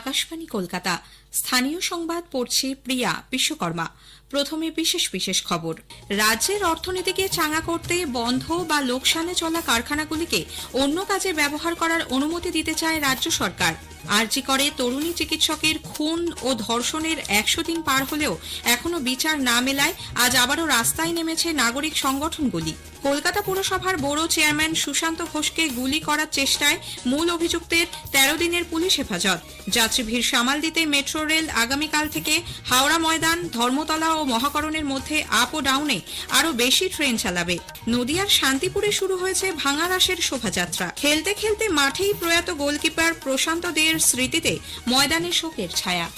আকাশবাণী কলকাতা। স্থানীয় সংবাদ পড়ছে প্রিয়া বিশ্বকর্মা। প্রথমে বিশেষ বিশেষ খবর। রাজ্যের অর্থনীতিকে চাঙা করতে বন্ধ বা লোকসানে চলা কারখানাগুলিকে অন্য কাজে ব্যবহার করার অনুমতি দিতে চায় রাজ্য সরকার। আরজি করে তরুণী চিকিৎসকের খুন ও ধর্ষণের 100 দিন পার হলেও এখনো বিচার না মেলায় আজ আবারও রাস্তায় নেমেছে নাগরিক সংগঠনগুলি। কলকাতা পুরসভার বড় চেয়ারম্যান সুশান্ত ঘোষকে গুলি করার চেষ্টায় মূল অভিযুক্তের 13 দিনের পুলিশ হেফাজত। যাত্রী ভিড় সামাল দিতে মেট্রো রেল আগামীকাল থেকে হাওড়া ময়দান, ধর্মতলা ও মহাকরণের মধ্যে আপ ও ডাউনে আরো বেশি ট্রেন চালাবে। নদিয়ার শান্তিপুরে শুরু হয়েছে ভাঙা রাসের শোভাযাত্রা। খেলতে খেলতে মাঠেই প্রয়াত গোলকিপার প্রশান্ত দের স্মৃতিতে ময়দানে শোকের ছায়া।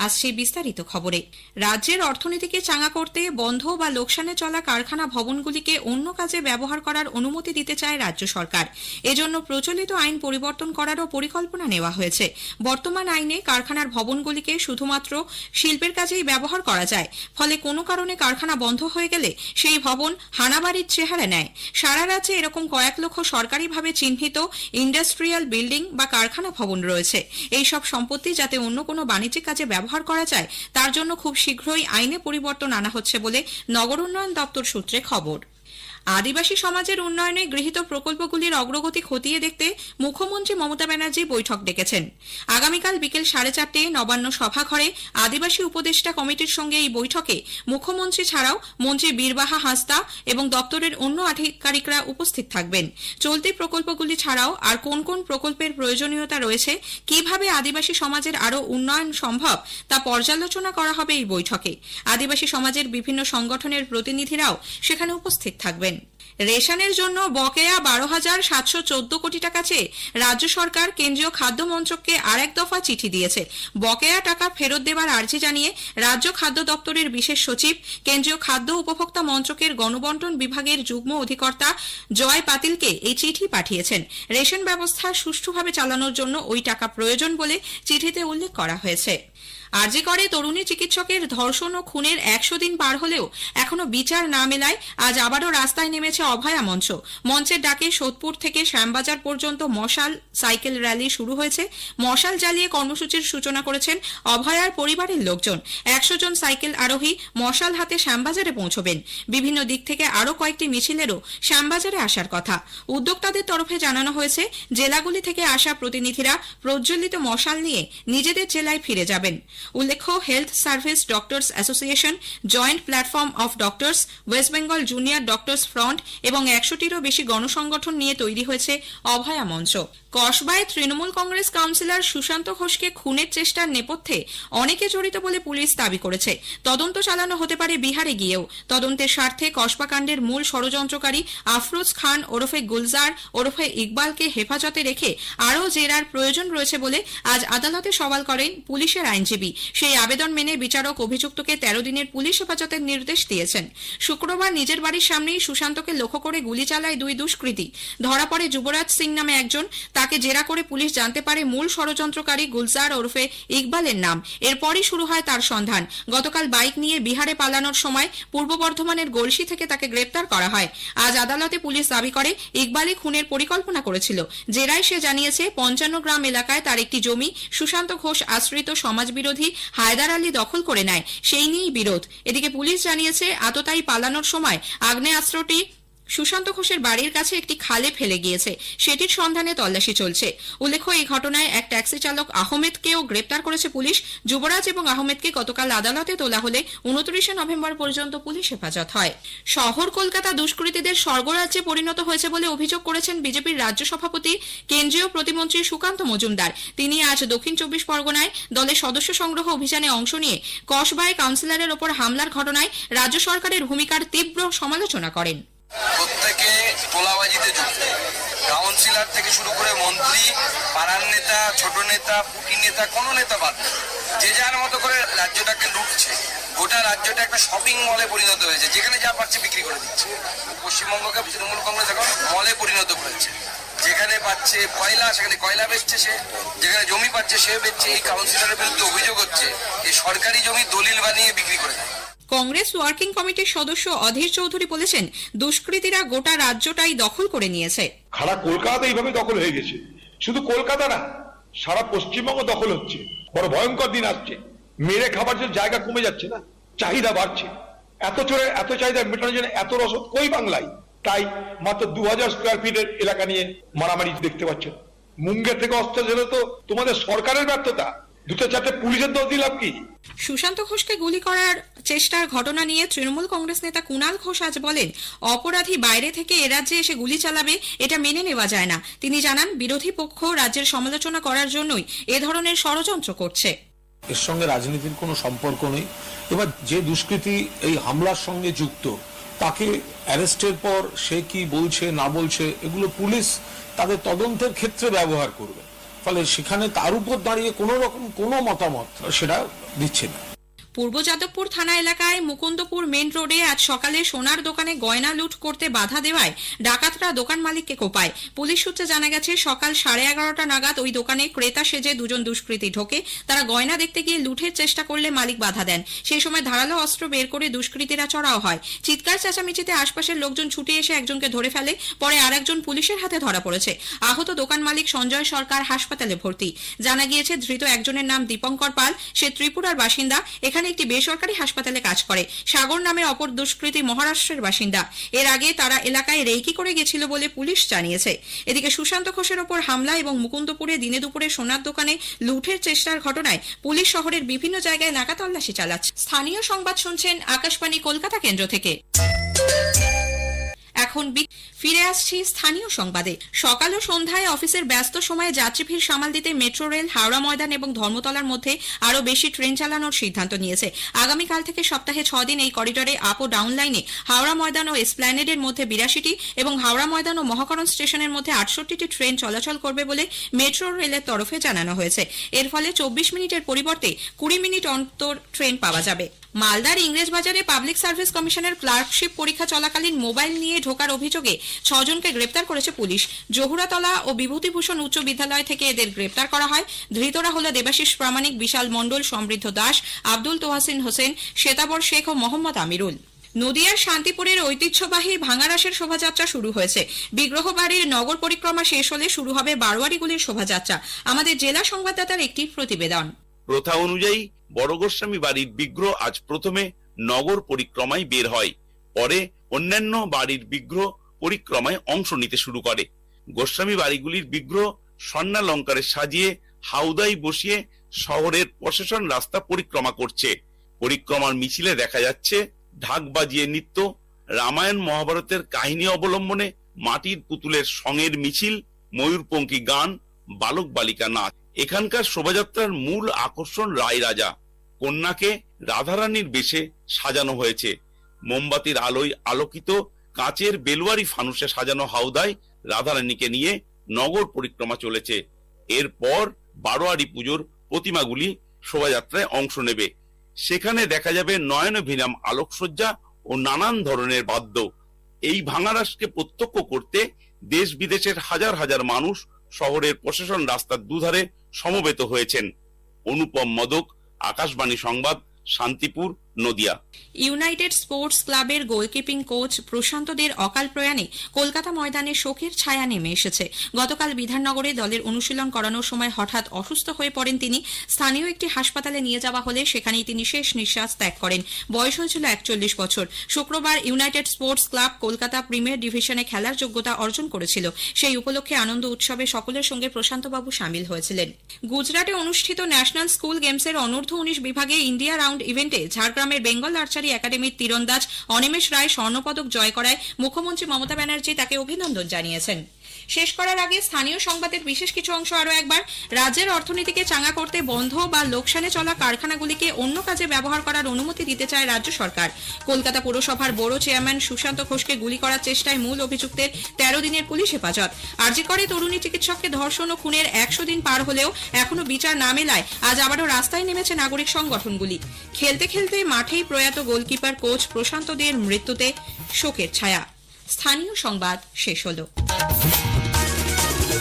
আসছে বিস্তারিত খবরে। রাজ্যের অর্থনীতিকে চাঙা করতে বন্ধ বা লোকসানে চলা কারখানা ভবনগুলিকে অন্য কাজে ব্যবহার করার অনুমতি দিতে চায় রাজ্য সরকার। এজন্য প্রচলিত আইন পরিবর্তন করারও পরিকল্পনা নেওয়া হয়েছে। বর্তমান আইনে কারখানার ভবনগুলিকে শুধুমাত্র শিল্পের কাজেই ব্যবহার করা যায়। ফলে কোনো কারণে কারখানা বন্ধ হয়ে গেলে সেই ভবন হানাবাড়ির চেহারা নেয়। সারা রাজ্যে এরকম কয়েক লক্ষ সরকারিভাবে চিহ্নিত ইন্ডাস্ট্রিয়াল বিল্ডিং বা কারখানা ভবন রয়েছে। এই সব সম্পত্তি যাতে অন্য কোনো বাণিজ্যিক কাজে ব্যবহার করা যায় তার জন্য খুব শীঘ্রই আইনে পরিবর্তন আনা হচ্ছে বলে নগর উন্নয়ন দপ্তর সূত্রে খবর। আদিবাসী সমাজের উন্নয়নে গৃহীত প্রকল্পগুলির অগ্রগতি খতিয়ে দেখতে মুখ্যমন্ত্রী মমতা ব্যানার্জি বৈঠক ডেকেছেন। আগামীকাল বিকেল 4:30 নবান্ন সভাঘরে আদিবাসী উপদেষ্টা কমিটির সঙ্গে এই বৈঠকে মুখ্যমন্ত্রী ছাড়াও মন্ত্রী বীরবাহা হাঁসদা এবং দপ্তরের অন্য আধিকারিকরা উপস্থিত থাকবেন। চলতি প্রকল্পগুলি ছাড়াও আর কোন কোন প্রকল্পের প্রয়োজনীয়তা রয়েছে, কিভাবে আদিবাসী সমাজের আরও উন্নয়ন সম্ভব তা পর্যালোচনা করা হবে এই বৈঠকে। আদিবাসী সমাজের বিভিন্ন সংগঠনের প্রতিনিধিরাও সেখানে উপস্থিত থাকবেন। রেশনের জন্য বকেয়া 12,714 কোটি টাকা চেয়ে রাজ্য সরকার কেন্দ্রীয় খাদ্য মন্ত্রককে আরেক দফা চিঠি দিয়েছে। বকেয়া টাকা ফেরত দেবার আর্জি জানিয়ে রাজ্য খাদ্য দপ্তরের বিশেষ সচিব কেন্দ্রীয় খাদ্য উপভোক্তা মন্ত্রকের গণবন্টন বিভাগের যুগ্ম অধিকর্তা জয় পাতিলকে এই চিঠি পাঠিয়েছেন। রেশন ব্যবস্থা সুষ্ঠুভাবে চালানোর জন্য ওই টাকা প্রয়োজন বলে চিঠিতে উল্লেখ করা হয়েছে। আরজি করে তরুণী চিকিৎসকের ধর্ষণ ও খুনের 100 দিন পার হলেও এখনো বিচার না মেলায় আজ আবারও রাস্তায় নেমেছে অভয়া মঞ্চ। মঞ্চের ডাকে সোদপুর থেকে শ্যামবাজার পর্যন্ত মশাল সাইকেল র্যালি শুরু হয়েছে। মশাল জ্বালিয়ে কর্মসূচির সূচনা করেছেন অভয়ার পরিবারের লোকজন। 100 জন সাইকেল আরোহী মশাল হাতে শ্যামবাজারে পৌঁছবেন। বিভিন্ন দিক থেকে আরও কয়েকটি মিছিলেরও শ্যামবাজারে আসার কথা। উদ্যোক্তাদের তরফে জানানো হয়েছে জেলাগুলি থেকে আসা প্রতিনিধিরা প্রজ্বলিত মশাল নিয়ে নিজেদের জেলায় ফিরে যাবেন। উল্লেখ্য, health service doctors association, joint platform of doctors, West Bengal junior doctors front এবং 100টিরও বেশি গণসংগঠন নিয়ে তৈরি হয়েছে অভয়া মঞ্চ। কসবায় তৃণমূল কংগ্রেস কাউন্সিলর সুশান্ত ঘোষকে খুনের চেষ্টার নেপথ্যে অনেকে জড়িত বলে পুলিশ দাবি করেছে। তদন্ত চালানো হতে পারে বিহারে গিয়েও। তদন্তের স্বার্থে কসবা কাণ্ডের মূল ষড়যন্ত্রকারী আফরোজ খান ওরফে গুলজার ওরফে ইকবালকে হেফাজতে রেখে আরও জেরার প্রয়োজন রয়েছে বলে আজ আদালতে সওয়াল করেন পুলিশের আইনজীবী। সেই আবেদন মেনে বিচারক অভিযুক্তকে 13 দিনের পুলিশ হেফাজতের নির্দেশ দিয়েছেন। শুক্রবার নিজের বাড়ির সামনেই সুশান্তকে লক্ষ্য করে গুলি চালায় দুই দুষ্কৃতী। ধরা পড়ে যুবরাজ সিং নামে একজন। তাকে জেরা করে পুলিশ জানতে পারে মূল ষড়যন্ত্রকারী গুলজার ওরফে ইকবালের নাম। এরপরই শুরু হয় তার সন্ধান। গতকাল বাইক নিয়ে বিহারে পালানোর সময় পূর্ব বর্ধমানের গলসি থেকে তাকে গ্রেপ্তার করা হয়। আজ আদালতে পুলিশ দাবি করে ইকবালই খুনের পরিকল্পনা করেছিল। জেরায় সে জানিয়েছে 55 গ্রাম এলাকায় তার একটি জমি সুশান্ত ঘোষ আশ্রিত সমাজবিরোধী হায়দার আলী দখল করে নেয়, সেই নিয়েই বিরোধ। এদিকে পুলিশ জানিয়েছে আততায়ী পালানোর সময় আগ্নেয়াস্ত্রটি সুশান্ত ঘোষের বাড়ির কাছে একটি খালে ফেলে গিয়েছে। সেটির সন্ধানে তল্লাশি চলছে। উল্লেখ্য, এই ঘটনায় এক ট্যাক্সি চালক আহমেদকেও গ্রেপ্তার করেছে পুলিশ। যুবরাজ এবং আহমেদকে গতকাল আদালতে তোলা হলে 29 নভেম্বর পর্যন্ত পুলিশ হেফাজত হয়। শহর কলকাতা দুষ্কৃতীদের স্বর্গরাজ্যে পরিণত হয়েছে বলে অভিযোগ করেছেন বিজেপির রাজ্য সভাপতি কেন্দ্রীয় প্রতিমন্ত্রী সুকান্ত মজুমদার। তিনি আজ দক্ষিণ 24 পরগনায় দলের সদস্য সংগ্রহ অভিযানে অংশ নিয়ে কসবায় কাউন্সিলরের ওপর হামলার ঘটনায় রাজ্য সরকারের ভূমিকার তীব্র সমালোচনা করেন। প্রত্যেকে তোলাবাজিতে যুক্ত, কাউন্সিলর থেকে শুরু করে মন্ত্রী, পাড়ার নেতা, ছোট নেতা, পুটি নেতা, কোনো নেতা বাদ নেই। যে যার মতো করে রাজ্যটাকে লুটছে। গোটা রাজ্যটা একটা শপিং মলে পরিণত হয়েছে, যেখানে যা পাচ্ছে বিক্রি করে দিচ্ছে। পশ্চিমবঙ্গকে তৃণমূল কংগ্রেস এখন মলে পরিণত করেছে। যেখানে পাচ্ছে কয়লা সেখানে কয়লা বেচছে সে, যেখানে জমি পাচ্ছে সে বেচছে। এই কাউন্সিলরের বিরুদ্ধে অভিযোগ হচ্ছে এই সরকারি জমি দলিল বানিয়ে বিক্রি করে দেয়। কংগ্রেস ওয়ার্কিং কমিটির সদস্য অধীর চৌধুরী বলেছেন, দুষ্কৃতীরা গোটা রাজ্যটাই দখল করে নিয়েছে। সারা কলকাতা এইভাবে দখল হয়ে গেছে। শুধু কলকাতা না, সারা পশ্চিমবঙ্গ দখল হচ্ছে, বড় ভয়ঙ্কর দিন আসছে। মেরে খাবার জন্য জায়গা কমে যাচ্ছে না, চাহিদা বাড়ছে। এত চোরে এত চাহিদা মেটানোর জন্য এত রসদ কই বাংলায়? তাই মাত্র 2000 স্কোয়ার ফিটের এলাকা নিয়ে মারামারি দেখতে পাচ্ছেন। মুঙ্গের থেকে অস্ত্র ছেড়ে তো তোমাদের সরকারের ব্যর্থতা, দুটো চারটে পুলিশের দোষ দিলাম কি? সুশান্ত ঘোষকে গুলি করার চেষ্টার ঘটনা নিয়ে তৃণমূল কংগ্রেস নেতা কুণাল ঘোষ আজ বলেন, অপরাধী বাইরে থেকে এ রাজ্যে এসে গুলি চালাবে, এটা মেনে নেওয়া যায় না। তিনি জানান, বিরোধী পক্ষ রাজ্যের সমালোচনা করার জন্যই এ ধরনের ষড়যন্ত্র করছে। এর সঙ্গে রাজনীতির কোনো সম্পর্ক নেই। এবার যে দুষ্কৃতী এই হামলার সঙ্গে যুক্ত, তাকে অ্যারেস্টের পর সে কি বলছে না বলছে এগুলো পুলিশ তাদের তদন্তের ক্ষেত্রে ব্যবহার করবে। ফলে সেখানে তার উপর দাঁড়িয়ে কোনো রকম কোনো মতামত সেটা দিচ্ছে না। পূর্ব যাদবপুর থানা এলাকায় মুকুন্দপুর মেন রোডে আজ সকালে সোনার দোকানে গয়না লুট করতে বাধা দেওয়ায় ডাকাতরা দোকান মালিককে কোপায়। পুলিশ সূত্রে জানা গেছে, সকাল 11:30 নাগাদ ওই দোকানে ক্রেতা সেজে দুজন দুষ্কৃতী ঢোকে। তারা গয়না দেখতে গিয়ে লুটের চেষ্টা করলে মালিক বাধা দেন। সেই সময় ধারালো অস্ত্র বের করে দুষ্কৃতীরা চড়াও হয়। চিৎকার চেঁচামেচিতে আশপাশের লোকজন ছুটে এসে একজনকে ধরে ফেলে। পরে আরেকজন পুলিশের হাতে ধরা পড়েছে। আহত দোকান মালিক সঞ্জয় সরকার হাসপাতালে ভর্তি। জানা গিয়েছে, ধৃত একজনের নাম দীপঙ্কর পাল, সে ত্রিপুরার বাসিন্দা। এখানে একটি বেসরকারি হাসপাতালে কাজ করে। সাগর নামে অপর দুষ্কৃতী মহারাষ্ট্রের বাসিন্দা। এর আগে তারা এলাকায় রেইকি করে গেছিল বলে পুলিশ জানিয়েছে। এদিকে সুশান্ত ঘোষের ওপর হামলা এবং মুকুন্দপুরে দিনে দুপুরে সোনার দোকানে লুটের চেষ্টার ঘটনায় পুলিশ শহরের বিভিন্ন জায়গায় নাকা তল্লাশি চালাচ্ছে। স্থানীয় সংবাদ শুনছেন আকাশবাণী কলকাতা কেন্দ্র থেকে। এখন ফিরে আসছি স্থানীয় সংবাদে। সকাল ও সন্ধ্যায় অফিসের ব্যস্ত সময়ে যাত্রী ভিড় সামাল দিতে মেট্রো রেল হাওড়া ময়দান এবং ধর্মতলার মধ্যে আরও বেশি ট্রেন চালানোর সিদ্ধান্ত নিয়েছে। আগামীকাল থেকে সপ্তাহে 6 দিন এই করিডোরে আপ ও ডাউন লাইনে হাওড়া ময়দান ও এসপ্ল্যানেডের মধ্যে 82টি এবং হাওড়া ময়দান ও মহাকরণ স্টেশনের মধ্যে 68টি ট্রেন চলাচল করবে বলে মেট্রো রেলের তরফে জানানো হয়েছে। এর ফলে 24 মিনিটের পরিবর্তে 20 মিনিট অন্তর ট্রেন পাওয়া যাবে। মালদার ইংরেজবাজারে পাবলিক সার্ভিস কমিশনের ক্লার্কশিপ পরীক্ষা চলাকালীন মোবাইল নিয়ে ঢোকার অভিযোগে 6 জনকে গ্রেপ্তার করেছে পুলিশ। জহুরাতলা ও বিভূতিভূষণ উচ্চ বিদ্যালয় থেকে এদের গ্রেপ্তার করা হয়। ধৃতরা হল দেবাশিস প্রামাণিক, বিশাল মণ্ডল, সমৃদ্ধ দাস, আব্দুল তোহাসিন হোসেন, শ্বেতাবর শেখ ও মোহাম্মদ আমিরুল। নদিয়ার শান্তিপুরের ঐতিহ্যবাহী ভাঙারাসের শোভাযাত্রা শুরু হয়েছে। বিগ্রহ বাড়ির নগর পরিক্রমা শেষ হলে শুরু হবে বারোয়ারিগুলির শোভাযাত্রা। আমাদের জেলা সংবাদদাতার একটি প্রতিবেদন। প্রথা অনুযায়ী বড় গোস্বামী বাড়ির বিগ্রহ আজ প্রথমে নগর পরিক্রমায় বের হয়, পরে অন্যান্য বাড়ির বিগ্রহ পরিক্রমায় অংশ নিতে শুরু করে। গোস্বামী বাড়িগুলির বিগ্রহ স্বর্ণালঙ্কারে সাজিয়ে হাউদায় বসিয়ে শহরের প্রশাসন রাস্তা পরিক্রমা করছে। পরিক্রমার মিছিলে দেখা যাচ্ছে ঢাক বাজিয়ে নৃত্য, রামায়ণ মহাভারতের কাহিনী অবলম্বনে মাটির পুতুলের সঙের মিছিল, ময়ূরপঙ্খী গান, বালক বালিকা নাচ। এখানকার শোভাযাত্রার মূল আকর্ষণ রায়রাজা। কন্যাকে রাধারানীর বেশে সাজানো হয়েছে। মোমবাতির আলোয় আলোকিত কাচের বেলওয়ারি ফানুসে সাজানো হাউদায় রাধারানীকে নিয়ে নগর পরিক্রমা চলেছে। এরপর বারোয়ারি পুজোর প্রতিমাগুলি শোভাযাত্রায় অংশ নেবে। সেখানে দেখা যাবে নয়নভিরাম আলোকসজ্জা ও নানান ধরনের বাদ্য। এই ভাঙারাসকে প্রত্যক্ষ করতে দেশ বিদেশের হাজার হাজার মানুষ শহরের প্রশাসন রাস্তার দুধারে সমবেত হয়েছেন। অনুপম মদক, আকাশবাণী সংবাদ, শান্তিপুর, নদিয়া। ইউনাইটেড স্পোর্টস ক্লাবের গোলকিপিং কোচ প্রশান্ত দের অকাল প্রয়াণে কলকাতা ময়দানে শোকের ছায়া নেমে এসেছে। গতকাল বিধাননগরে দলের অনুশীলন করানোর সময় হঠাৎ অসুস্থ হয়ে পড়েন তিনি। স্থানীয় একটি হাসপাতালে নিয়ে যাওয়া হলে সেখানেই তিনি শেষ নিঃশ্বাস ত্যাগ করেন। বয়স হয়েছিল 41 বছর। শুক্রবার United Sports Club Kolkata Premier ডিভিশনে খেলার যোগ্যতা অর্জন করেছিল। সেই উপলক্ষে আনন্দ উৎসবে সকলের সঙ্গে প্রশান্তবাবু সামিল হয়েছিলেন। গুজরাটে অনুষ্ঠিত ন্যাশনাল স্কুল গেমসের অনূর্ধ্ব 19 বিভাগে ইন্ডিয়া রাউন্ড ইভেন্টে ঝাড়গ্রামের বেঙ্গল আর্চারি একাডেমির তীরন্দাজ অনিমেষ রায় স্বর্ণপদক জয় করায় মুখ্যমন্ত্রী মমতা ব্যানার্জি তাকে অভিনন্দন জানিয়েছেন। শেষ করার আগে স্থানীয় সংবাদের বিশেষ কিছু অংশ আরও একবার। রাজ্যের অর্থনীতিকে চাঙ্গা করতে বন্ধ বা লোকসানে চলা কারখানাগুলিকে অন্য কাজে ব্যবহার করার অনুমতি দিতে চায় রাজ্য সরকার। কলকাতা পুরসভার বড় চেয়ারম্যান সুশান্ত ঘোষকে গুলি করার চেষ্টায় মূল অভিযুক্তের 13 দিনের পুলিশ হেফাজত। আরজি করে তরুণী চিকিৎসককে ধর্ষণ ও খুনের 100 দিন পার হলেও এখনো বিচার না মেলায় আজ আবারও রাস্তায় নেমেছে নাগরিক সংগঠনগুলি। খেলতে খেলতে মাঠেই প্রয়াত গোলকিপার কোচ প্রশান্ত দের মৃত্যুতে শোকের ছায়া। স্থানীয় সংবাদ শেষ হলো।